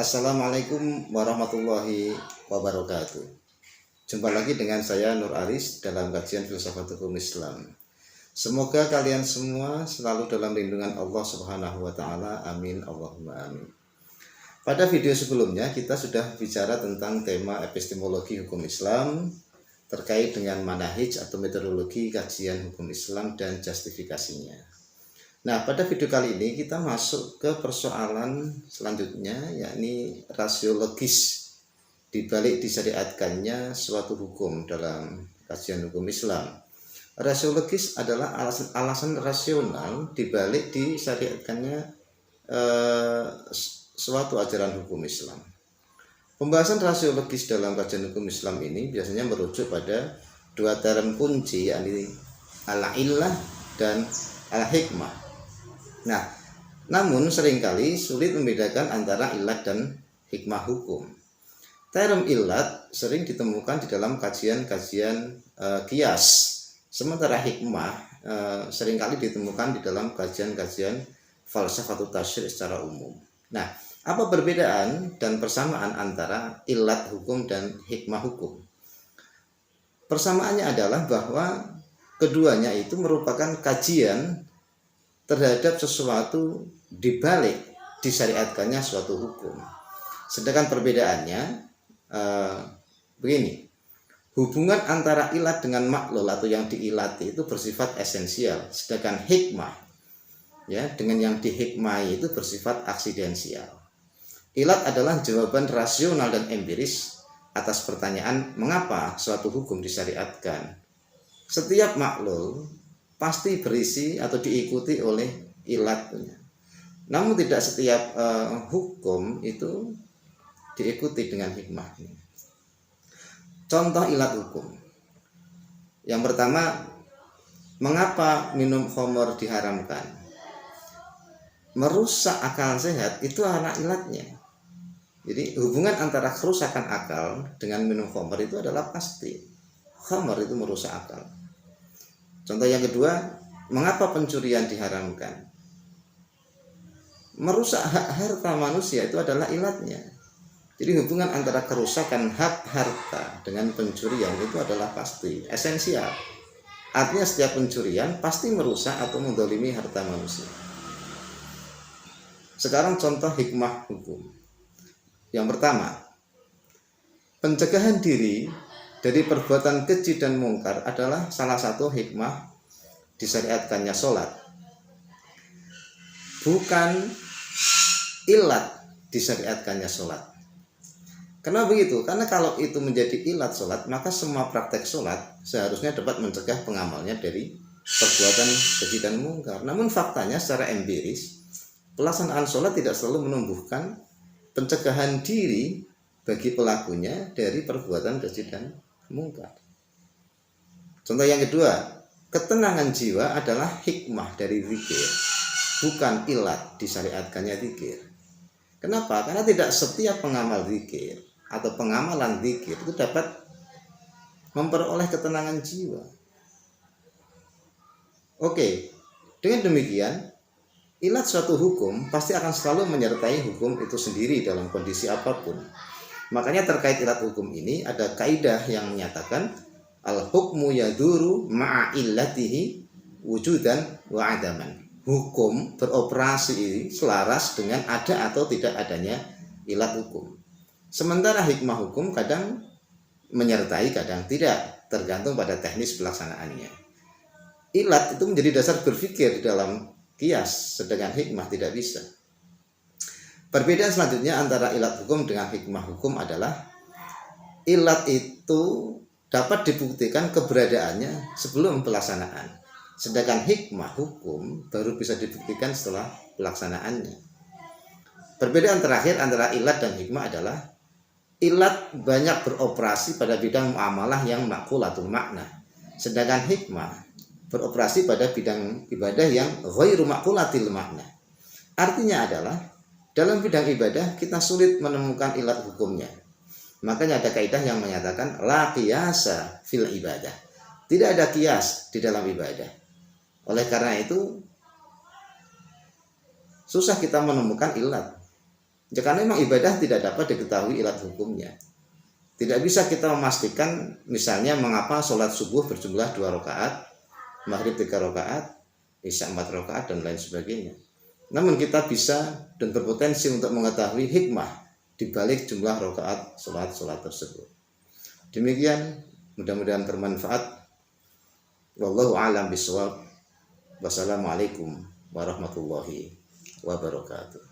Assalamualaikum warahmatullahi wabarakatuh. Jumpa lagi dengan saya Nur Aris dalam kajian filsafat hukum Islam. Semoga kalian semua selalu dalam lindungan Allah Subhanahu wa taala. Amin Allahumma amin. Pada video sebelumnya kita sudah bicara tentang tema epistemologi hukum Islam terkait dengan manahij atau metodologi kajian hukum Islam dan justifikasinya. Nah, pada video kali ini kita masuk ke persoalan selanjutnya, yakni rasiologis dibalik disyariatkannya suatu hukum dalam kajian hukum Islam. Rasiologis adalah alasan rasional dibalik disyariatkannya suatu ajaran hukum Islam. Pembahasan rasiologis dalam kajian hukum Islam ini biasanya merujuk pada dua term kunci, yakni al-illah dan al-hikmah. Nah, namun seringkali sulit membedakan antara ilat dan hikmah hukum. Term ilat sering ditemukan di dalam kajian-kajian qiyas, sementara hikmah seringkali ditemukan di dalam kajian-kajian falsafatut tasyri' secara umum. Nah, apa perbedaan dan persamaan antara ilat hukum dan hikmah hukum? Persamaannya adalah bahwa keduanya itu merupakan kajian terhadap sesuatu dibalik disyariatkannya suatu hukum. Sedangkan perbedaannya begini, hubungan antara ilat dengan maklul atau yang diilati itu bersifat esensial, sedangkan hikmah dengan yang dihikmai itu bersifat aksidensial. Ilat adalah jawaban rasional dan empiris atas pertanyaan mengapa suatu hukum disyariatkan. Setiap maklul pasti berisi atau diikuti oleh ilatnya. Namun tidak setiap hukum itu diikuti dengan hikmahnya. Contoh ilat hukum. Yang pertama, mengapa minum khamr diharamkan? Merusak akal sehat itu adalah ilatnya. Jadi hubungan antara kerusakan akal dengan minum khamr itu adalah pasti. Khamr itu merusak akal. Contoh yang kedua, mengapa pencurian diharamkan? Merusak hak harta manusia itu adalah ilatnya. Jadi hubungan antara kerusakan hak harta dengan pencurian itu adalah pasti, esensial. Artinya setiap pencurian pasti merusak atau mendolimi harta manusia. Sekarang contoh hikmah hukum. Yang pertama, pencegahan diri dari perbuatan keji dan mungkar adalah salah satu hikmah disyariatkannya sholat. Bukan ilat disyariatkannya sholat. Kenapa begitu? Karena kalau itu menjadi ilat sholat, maka semua praktek sholat seharusnya dapat mencegah pengamalnya dari perbuatan keji dan mungkar. Namun faktanya secara empiris, pelaksanaan sholat tidak selalu menumbuhkan pencegahan diri bagi pelakunya dari perbuatan keji dan mungkar. Contoh yang kedua, ketenangan jiwa adalah hikmah dari zikir, bukan ilat disyariatkannya zikir. Kenapa? Karena tidak setiap pengamal zikir atau pengamalan zikir itu dapat memperoleh ketenangan jiwa. Oke, dengan demikian ilat suatu hukum pasti akan selalu menyertai hukum itu sendiri dalam kondisi apapun. Makanya terkait ilat hukum ini ada kaidah yang menyatakan al-hukmu yaduru ma'a illatihi wujudan wa adaman. Hukum beroperasi selaras dengan ada atau tidak adanya ilat hukum. Sementara hikmah hukum kadang menyertai, kadang tidak, tergantung pada teknis pelaksanaannya. Ilat itu menjadi dasar berpikir di dalam qiyas, sedangkan hikmah tidak bisa. Perbedaan selanjutnya antara ilat hukum dengan hikmah hukum adalah ilat itu dapat dibuktikan keberadaannya sebelum pelaksanaan, sedangkan hikmah hukum baru bisa dibuktikan setelah pelaksanaannya. Perbedaan terakhir antara ilat dan hikmah adalah ilat banyak beroperasi pada bidang muamalah yang maqulatul makna, sedangkan hikmah beroperasi pada bidang ibadah yang ghairu maqulatil makna. Artinya adalah dalam bidang ibadah kita sulit menemukan ilat hukumnya. Makanya ada kaidah yang menyatakan la qiyasa fil ibadah. Tidak ada qiyas di dalam ibadah. Oleh karena itu susah kita menemukan ilat. Karena memang ibadah tidak dapat diketahui ilat hukumnya. Tidak bisa kita memastikan misalnya mengapa sholat subuh berjumlah 2 rakaat, maghrib 3 rakaat, isya 4 rakaat dan lain sebagainya. Namun kita bisa dan berpotensi untuk mengetahui hikmah di balik jumlah rakaat sholat tersebut. Demikian, mudah-mudahan bermanfaat. Wallahu a'lam bishawab. Wassalamualaikum warahmatullahi wabarakatuh.